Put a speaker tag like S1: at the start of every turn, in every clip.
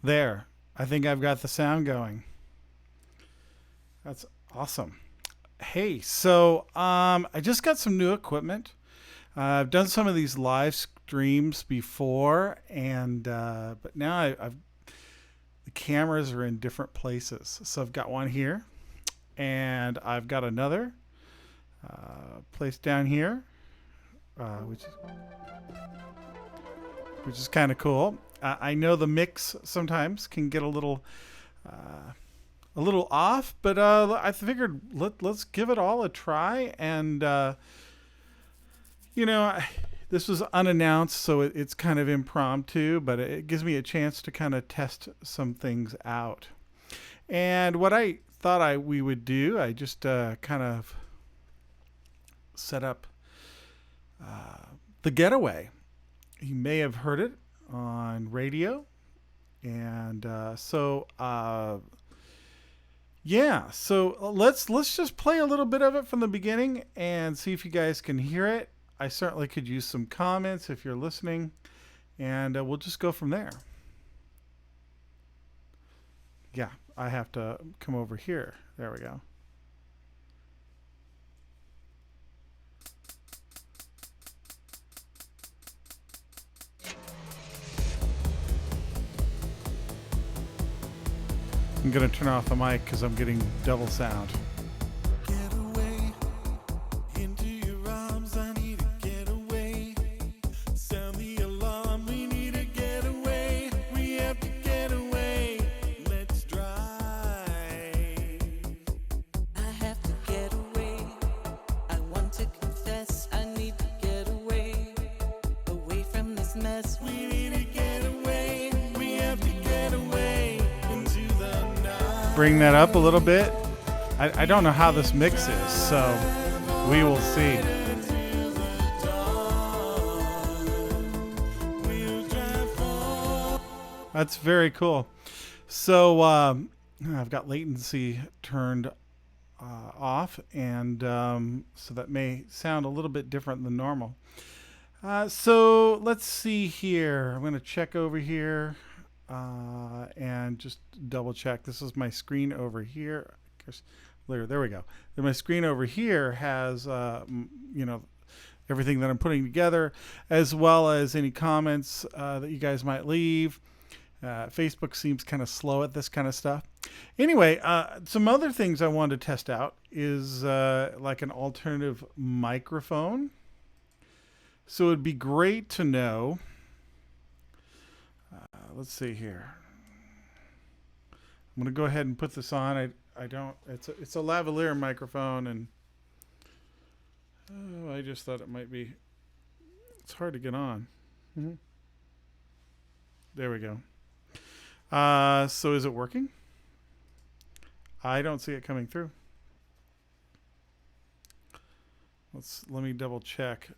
S1: There. I think I've got the sound going. That's awesome. Hey, so I just got some new equipment. I've done some of these live streams before, and but now I've the cameras are in different places. So I've got one here, and I've got another place down here, which is kind of cool. I know the mix sometimes can get a little off, but I figured let's give it all a try. And you know, this was unannounced, so it's kind of impromptu, but it gives me a chance to kind of test some things out. And what I thought we would do, I just kind of set up the Getaway. You may have heard it on radio, and yeah. So let's just play a little bit of it from the beginning and see if you guys can hear it. I certainly could use some comments if you're listening, and we'll just go from there. Yeah, I have to come over here. There we go. I'm going to turn off the mic because I'm getting double sound. Bring that up a little bit. I don't know how this mixes, so we will see. That's very cool. So I've got latency turned off, and so that may sound a little bit different than normal. So let's see here. I'm going to check over here. And just double check. This is my screen over here. There we go. My screen over here has, everything that I'm putting together, as well as any comments that you guys might leave. Facebook seems kind of slow at this kind of stuff. Anyway, some other things I wanted to test out is like an alternative microphone. So it'd be great to know. Let's see here. I'm going to go ahead and put this on. I don't. It's a lavalier microphone, and I just thought it might be. It's hard to get on. Mm-hmm. There we go. So is it working? I don't see it coming through. Let me double check.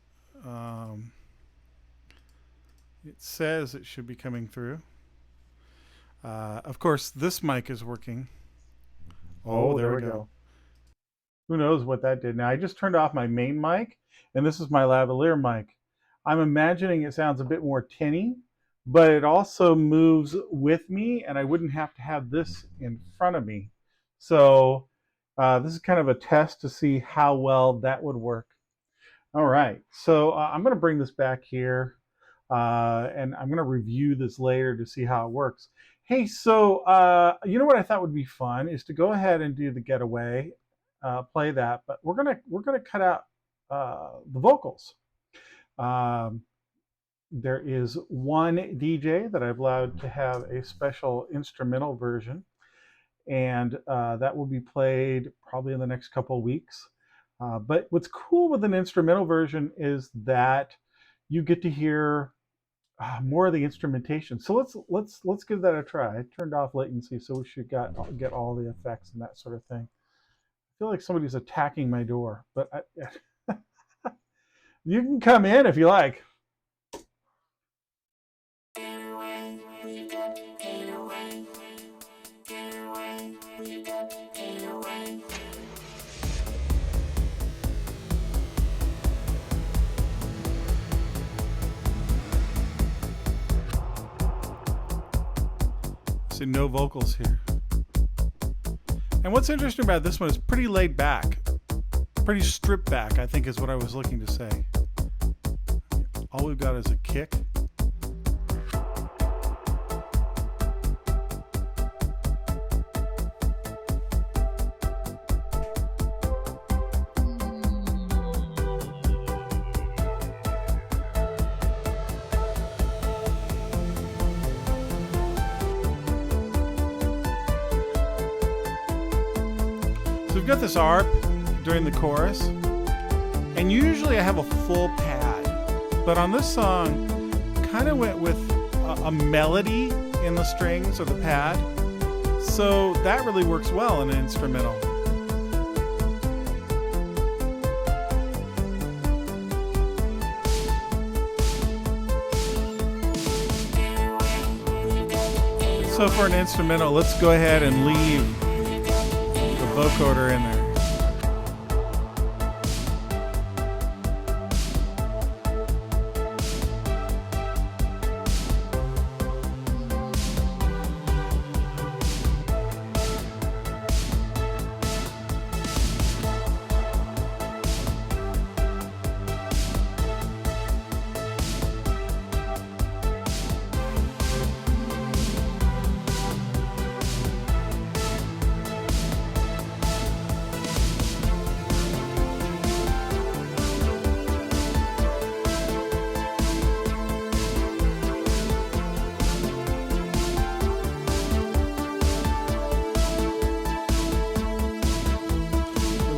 S1: It says it should be coming through. Of course, this mic is working. Oh, there we go. Who knows what that did? Now, I just turned off my main mic, and this is my lavalier mic. I'm imagining it sounds a bit more tinny, but it also moves with me, and I wouldn't have to have this in front of me. So this is kind of a test to see how well that would work. All right, so I'm going to bring this back here. And I'm going to review this later to see how it works. Hey, so you know what I thought would be fun is to go ahead and do the Getaway, play that, but we're gonna cut out the vocals. There is one DJ that I've allowed to have a special instrumental version, and that will be played probably in the next couple of weeks. But what's cool with an instrumental version is that you get to hear more of the instrumentation. So let's give that a try. I turned off latency, so we should get all the effects and that sort of thing. I feel like somebody's attacking my door, but you can come in if you like. So no vocals here. And what's interesting about this one is pretty laid back. Pretty stripped back, I think is what I was looking to say. All we've got is a kick. So we've got this ARP during the chorus, and usually I have a full pad, but on this song kind of went with a melody in the strings or the pad, so that really works well in an instrumental. So for an instrumental, let's go ahead and leave the vocoder in there.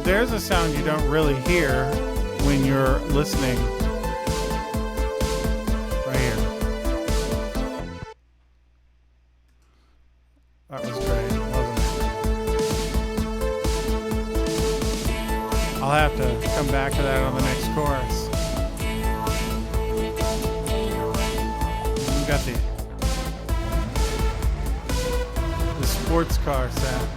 S1: There's a sound you don't really hear when you're listening. Right here. That was great, wasn't it? I'll have to come back to that on the next chorus. We've got the sports car sound.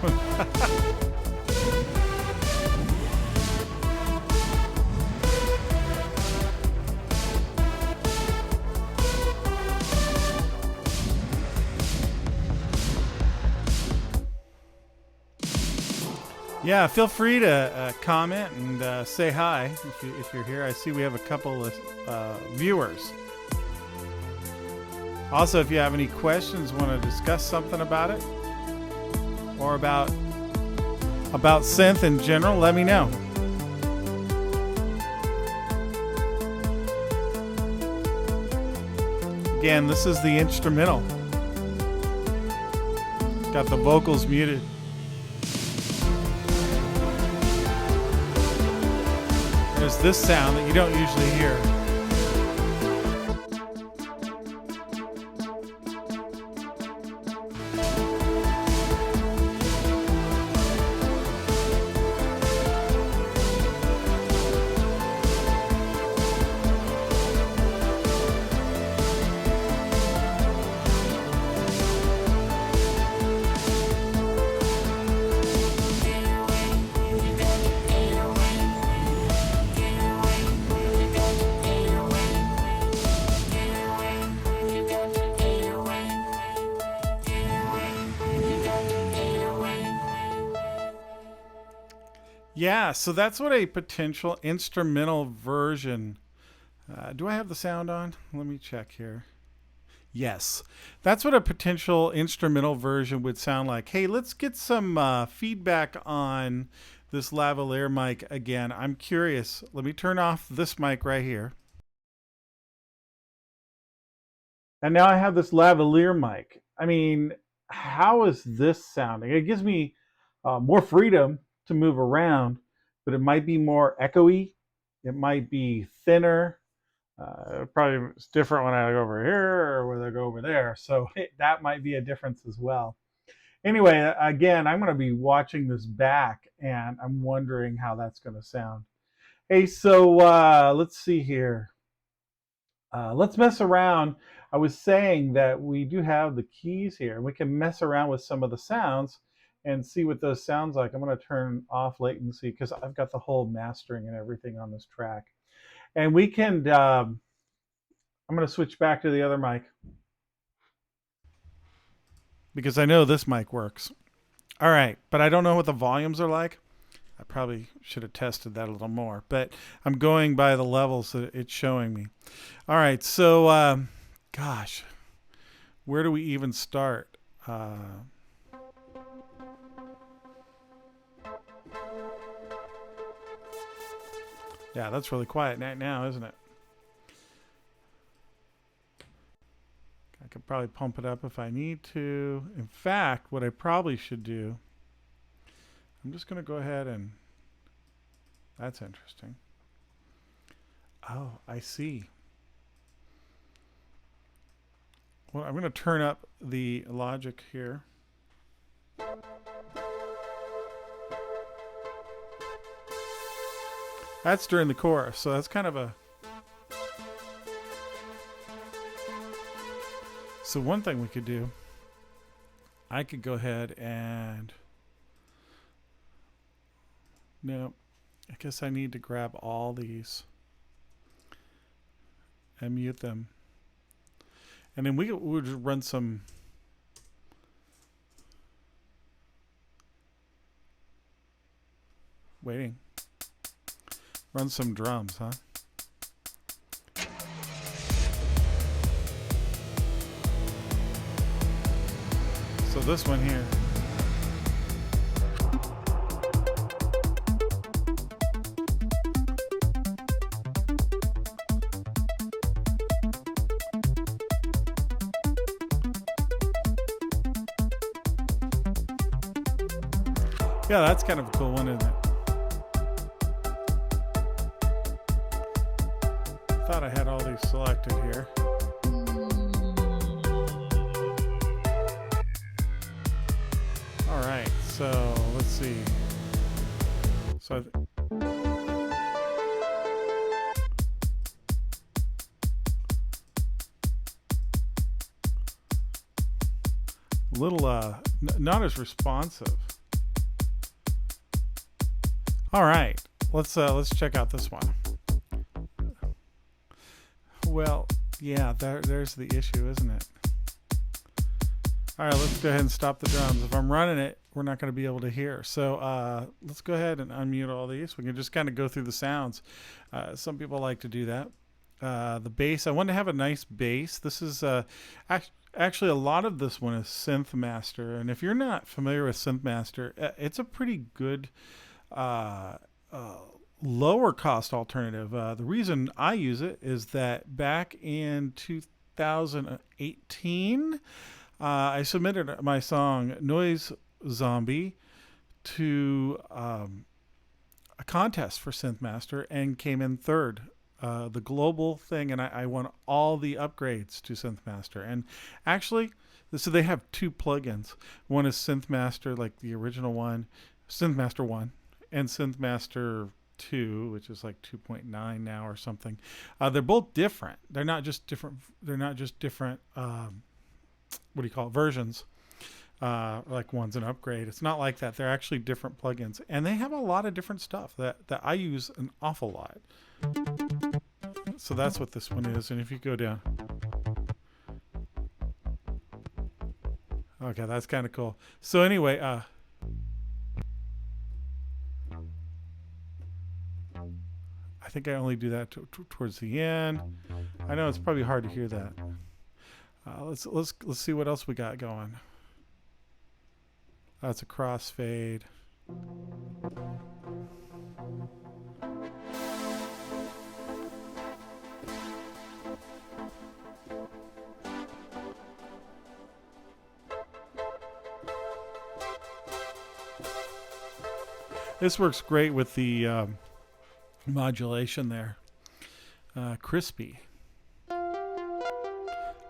S1: Yeah, feel free to comment and say hi if you're here. I see we have a couple of viewers. Also, if you have any questions, want to discuss something about it, or about synth in general, let me know. Again, this is the instrumental. Got the vocals muted. There's this sound that you don't usually hear. Yeah, so that's what a potential instrumental version. Do I have the sound on? Let me check here. Yes, that's what a potential instrumental version would sound like. Hey, let's get some feedback on this lavalier mic again. I'm curious. Let me turn off this mic right here. And now I have this lavalier mic. I mean, how is this sounding? It gives me more freedom to move around, but it might be more echoey. It might be thinner. Probably it's different when I go over here or when I go over there. So that might be a difference as well. Anyway, again, I'm going to be watching this back, and I'm wondering how that's going to sound. Hey, so let's see here. Let's mess around. I was saying that we do have the keys here. We can mess around with some of the sounds and see what those sounds like. I'm going to turn off latency because I've got the whole mastering and everything on this track. And we can, I'm going to switch back to the other mic. because I know this mic works. All right, but I don't know what the volumes are like. I probably should have tested that a little more, but I'm going by the levels that it's showing me. All right, so gosh, where do we even start? Yeah, that's really quiet now, isn't it? I could probably pump it up if I need to. In fact, what I probably should do, I'm just going to go ahead and... That's interesting. Oh, I see. Well, I'm going to turn up the Logic here. That's during the chorus, so that's kind of a... So one thing we could do, I could go ahead and... No, I guess I need to grab all these and mute them. And then we'll just run some... Waiting. Run some drums, huh? So this one here. Yeah, that's kind of a cool one, isn't it? Thought I had all these selected here. All right, so let's see. So little not as responsive. All right, let's check out this one. Well, yeah, there's the issue, isn't it? All right, let's go ahead and stop the drums. If I'm running it, we're not going to be able to hear. So let's go ahead and unmute all these. We can just kind of go through the sounds. Some people like to do that. The bass, I want to have a nice bass. This is actually a lot of this one is Synth Master. And if you're not familiar with Synth Master, it's a pretty good lower cost alternative. The reason I use it is that back in 2018, I submitted my song Noise Zombie to a contest for Synth Master and came in third, the global thing, and I won all the upgrades to Synth Master. And actually, so they have two plugins. One is Synth Master, like the original one, Synth Master 1, and Synth Master 2, which is like 2.9 now or something. They're both different. They're not just different. What do you call it? Versions. Like one's an upgrade. It's not like that. They're actually different plugins, and they have a lot of different stuff that I use an awful lot. So that's what this one is. And if you go down, okay, that's kind of cool. So anyway, I think I only do that towards the end. I know it's probably hard to hear that. Let's see what else we got going. That's a crossfade. This works great with the modulation there. Crispy.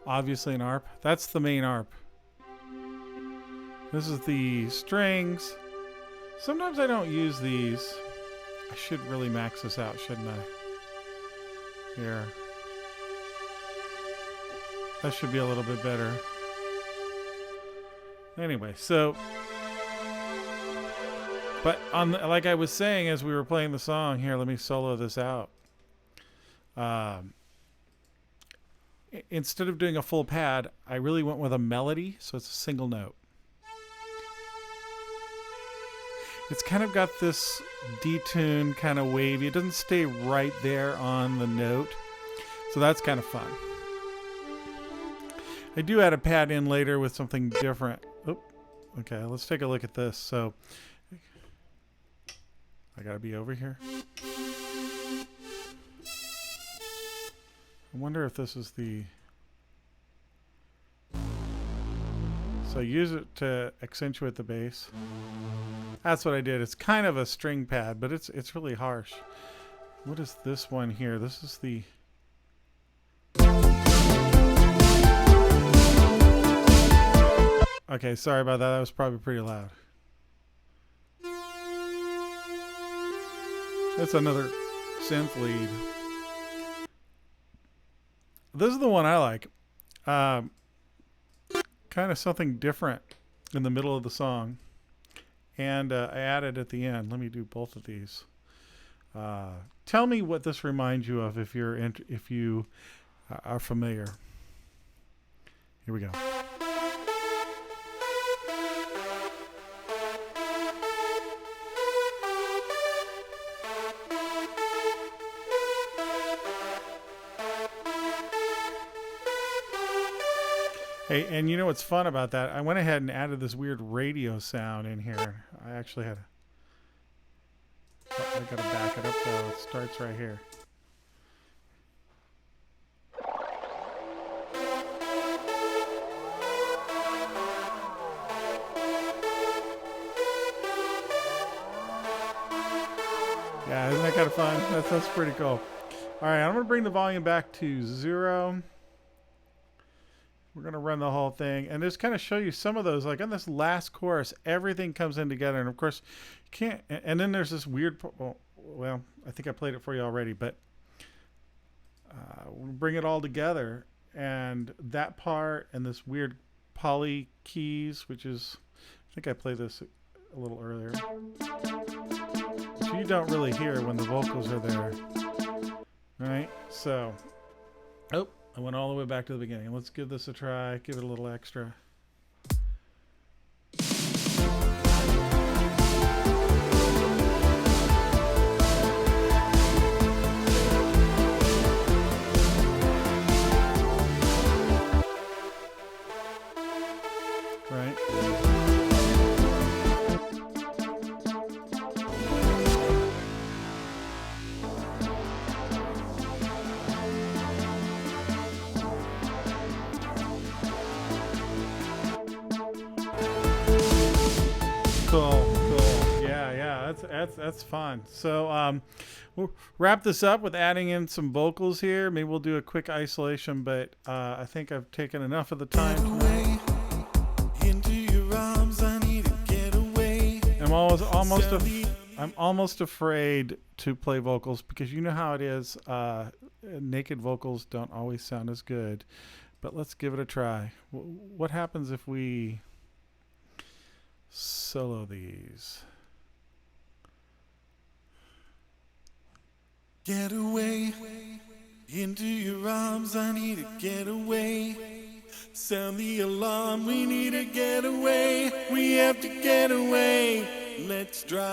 S1: Obviously an ARP. That's the main ARP. This is the strings. Sometimes I don't use these. I should really max this out, shouldn't I? Here. That should be a little bit better. Anyway, so... But on the, like I was saying as we were playing the song, here, let me solo this out. instead of doing a full pad, I really went with a melody, so it's a single note. It's kind of got this detune kind of wavy. It doesn't stay right there on the note, so that's kind of fun. I do add a pad in later with something different. Oh, okay, let's take a look at this. So I gotta be over here. I wonder if this is the... So use it to accentuate the bass. That's what I did. It's kind of a string pad, but it's really harsh. What is this one here? This is the... Okay, sorry about that. That was probably pretty loud. That's another synth lead. This is the one I like. Kind of something different in the middle of the song. And I added at the end. Let me do both of these. Tell me what this reminds you of if you are familiar. Here we go. Hey, and you know what's fun about that? I went ahead and added this weird radio sound in here. I actually had I gotta back it up though. It starts right here. Yeah, isn't that kind of fun? That's pretty cool. All right, I'm gonna bring the volume back to 0. We're going to run the whole thing and just kind of show you some of those. Like on this last chorus, everything comes in together. And of course, you can't. And then there's this weird. Well, I think I played it for you already, but we'll bring it all together. And that part and this weird poly keys, which is, I think I played this a little earlier. Which you don't really hear when the vocals are there. Right? So, oh. I went all the way back to the beginning. Let's give this a try. Give it a little extra. Right? Cool. Yeah, that's fun. So we'll wrap this up with adding in some vocals here. Maybe we'll do a quick isolation, but I think I've taken enough of the time tonight. Into your arms, I need to get away. I'm almost afraid to play vocals because you know how it is. Naked vocals don't always sound as good, but let's give it a try. What happens if we solo these? Get away into your arms, I need to get away. Sound the alarm, we need to get away. We have to get away. Let's drive.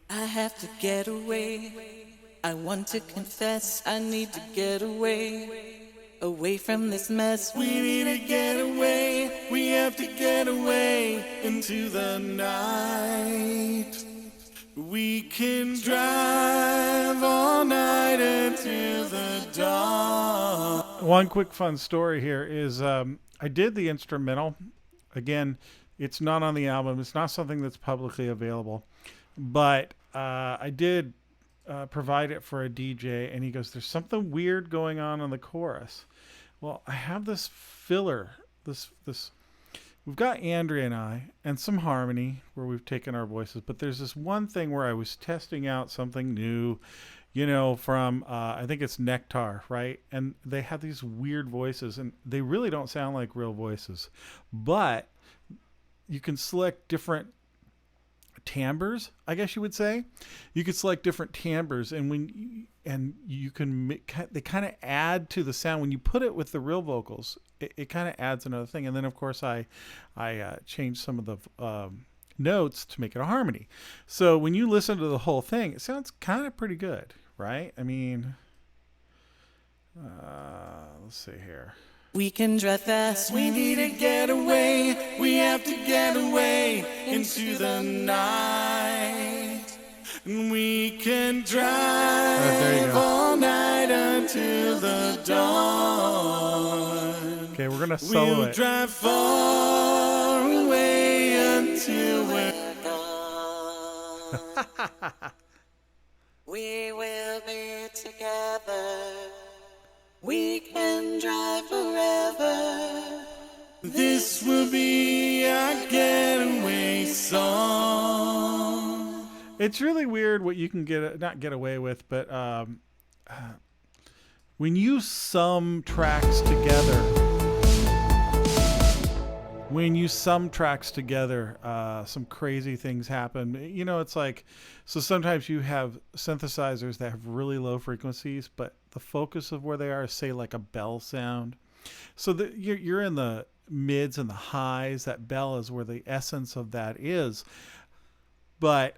S2: I have to get away. I want to confess, I need to get away. Away from this mess,
S1: we need to get away. We have to get away into the night. We can drive all night into the dawn. One quick fun story here is I did the instrumental. Again, it's not on the album. It's not something that's publicly available. But I did provide it for a DJ, and he goes, there's something weird going on the chorus. Well, I have this filler, this we've got Andrea and I, and some harmony where we've taken our voices, but there's this one thing where I was testing out something new, you know, from, I think it's Nectar, right? And they have these weird voices, and they really don't sound like real voices, but you can select different timbres, I guess you would say. You could select different timbres, and you can they kind of add to the sound when you put it with the real vocals. It kind of adds another thing, and then of course I changed some of the notes to make it a harmony. So when you listen to the whole thing, it sounds kind of pretty good, right? I mean, let's see here.
S2: We can drive fast, we need a getaway. We have to get away into the night. We can drive all night until the dawn.
S1: Okay, we're gonna solo
S2: we'll
S1: it.
S2: Drive far away until we're gone. We will be together. We can drive forever. This will be our getaway song.
S1: It's really weird what you can not get away with, but when you sum tracks together, some crazy things happen. You know, it's like, so sometimes you have synthesizers that have really low frequencies, but the focus of where they are is, say, like a bell sound. So you're in the mids and the highs. That bell is where the essence of that is. But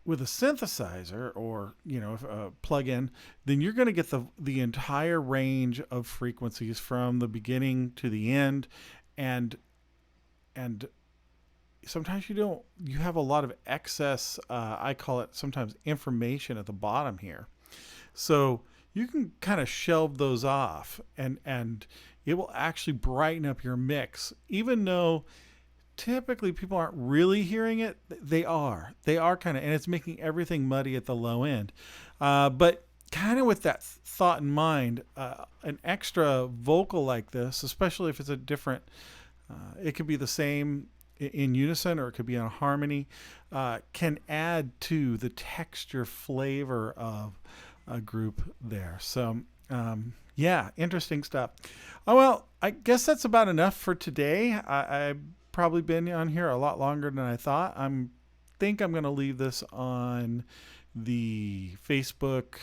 S1: with a synthesizer, or if a plug-in, then you're going to get the entire range of frequencies from the beginning to the end, and sometimes you have a lot of excess, I call it sometimes information at the bottom here. So you can kind of shelve those off, and it will actually brighten up your mix, even though typically people aren't really hearing it. They are kind of, and it's making everything muddy at the low end. But kind of with that thought in mind, an extra vocal like this, especially if it's a different, it could be the same in unison, or it could be in a harmony, can add to the texture flavor of a group there. So yeah, interesting stuff. Oh, well, I guess that's about enough for today. I've probably been on here a lot longer than I thought. Think I'm going to leave this on the Facebook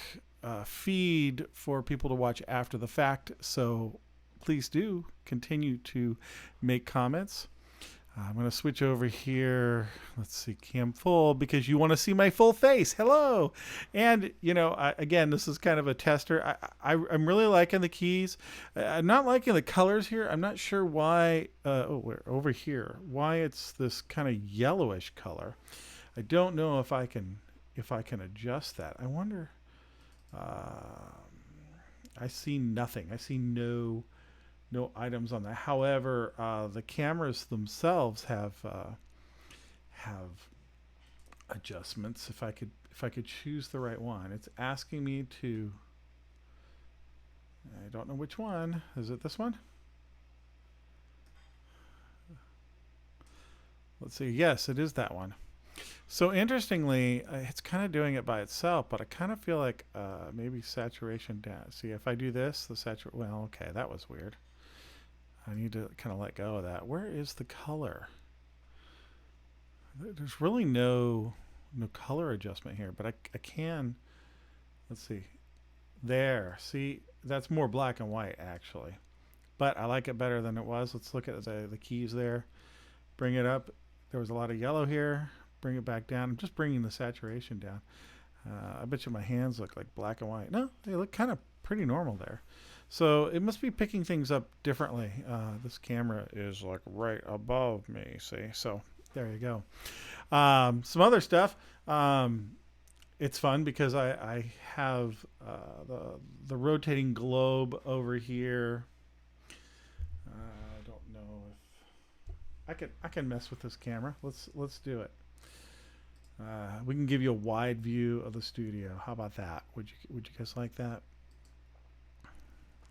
S1: feed for people to watch after the fact. So please do continue to make comments. I'm going to switch over here. Let's see, cam full, because you want to see my full face. Hello. And, again, this is kind of a tester. I'm really liking the keys. I'm not liking the colors here. I'm not sure why. We're over here. Why it's this kind of yellowish color. I don't know if I can adjust that. I wonder. I see nothing. I see no items on that. However, the cameras themselves have adjustments. If I could choose the right one. It's asking me to. I don't know which one. Is it this one? Let's see. Yes, it is that one. So interestingly, it's kind of doing it by itself, but I kind of feel like maybe saturation down. See, if I do this, the saturation. Well, okay, that was weird. I need to kind of let go of that. Where is the color? There's really no color adjustment here, but I can. Let's see. There. See, that's more black and white actually, but I like it better than it was. Let's look at the keys there. Bring it up. There was a lot of yellow here. Bring it back down. I'm just bringing the saturation down. I bet you my hands look like black and white. No, they look kind of pretty normal there. So it must be picking things up differently. This camera is like right above me, see? So there you go. Some other stuff. It's fun because I have the rotating globe over here. I don't know if I can mess with this camera. Let's do it. We can give you a wide view of the studio. How about that? Would you guys like that?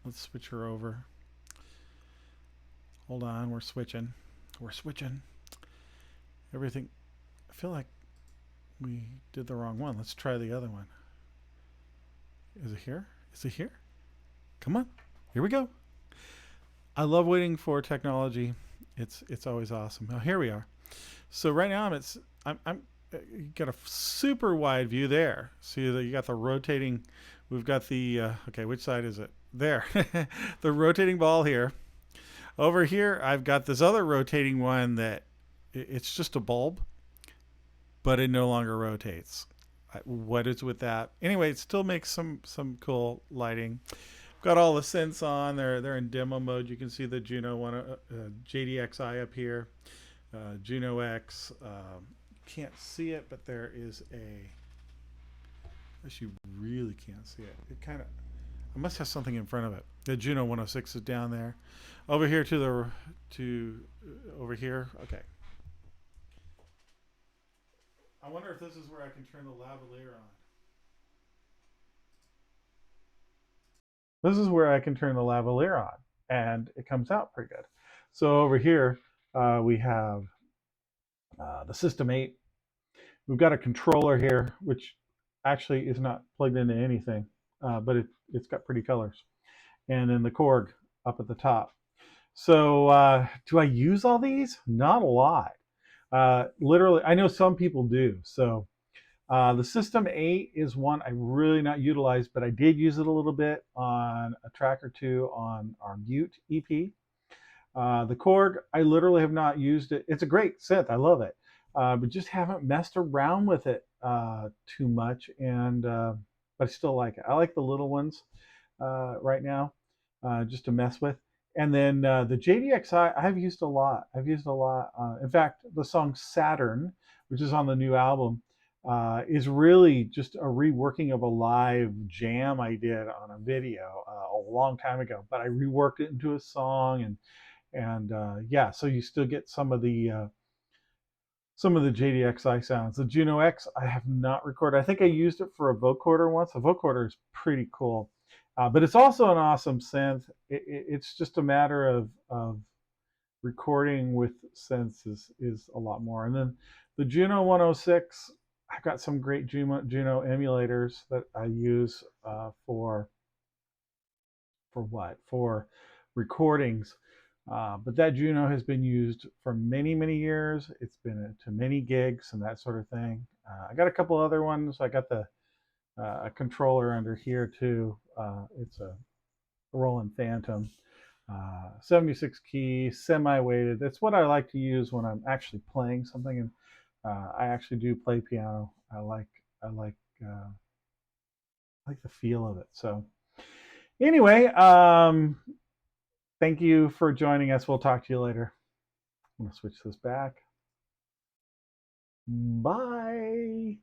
S1: Let's switch her over. Hold on, we're switching. Everything. I feel like we did the wrong one. Let's try the other one. Is it here? Come on. Here we go. I love waiting for technology. It's always awesome. Now here we are. So right now you got a super wide view there. See that you got the rotating. We've got the okay. Which side is it? There, the rotating ball here. Over here, I've got this other rotating one that it's just a bulb, but it no longer rotates. What is with that? Anyway, it still makes some cool lighting. Got all the synths on. They're in demo mode. You can see the Juno one, JDXI up here, Juno X. Can't see it, but there is a. Unless you really can't see it, it kind of. I must have something in front of it. The Juno 106 is down there. Over here over here. Okay. I wonder if this is where I can turn the lavalier on. This is where I can turn the lavalier on, and it comes out pretty good. So over here, we have the System 8. We've got a controller here, which actually is not plugged into anything, but it's got pretty colors. And then the Korg up at the top. So do I use all these? Not a lot. Literally, I know some people do. So the System 8 is one I really not utilized, but I did use it a little bit on a track or two on our Butte EP. The Korg, I literally have not used it. It's a great synth. I love it. But just haven't messed around with it too much. But I still like it. I like the little ones right now just to mess with. And then the JDXI, I've used a lot. I've used a lot. In fact, the song Saturn, which is on the new album, is really just a reworking of a live jam I did on a video a long time ago. But I reworked it into a song, and yeah, so you still get some of the JDXI sounds. The Juno X, I have not recorded. I think I used it for a vocoder once. A vocoder is pretty cool. But it's also an awesome synth. It's just a matter of recording with synths is a lot more. And then the Juno 106, I've got some great Juno emulators that I use for what? For recordings. But that Juno has been used for many years. It's been to many gigs and that sort of thing. I got a couple other ones. I got the a controller under here too. It's a Roland Phantom, 76 key, semi-weighted. That's what I like to use when I'm actually playing something, and I actually do play piano. I like the feel of it. So anyway, thank you for joining us. We'll talk to you later. I'm gonna switch this back. Bye.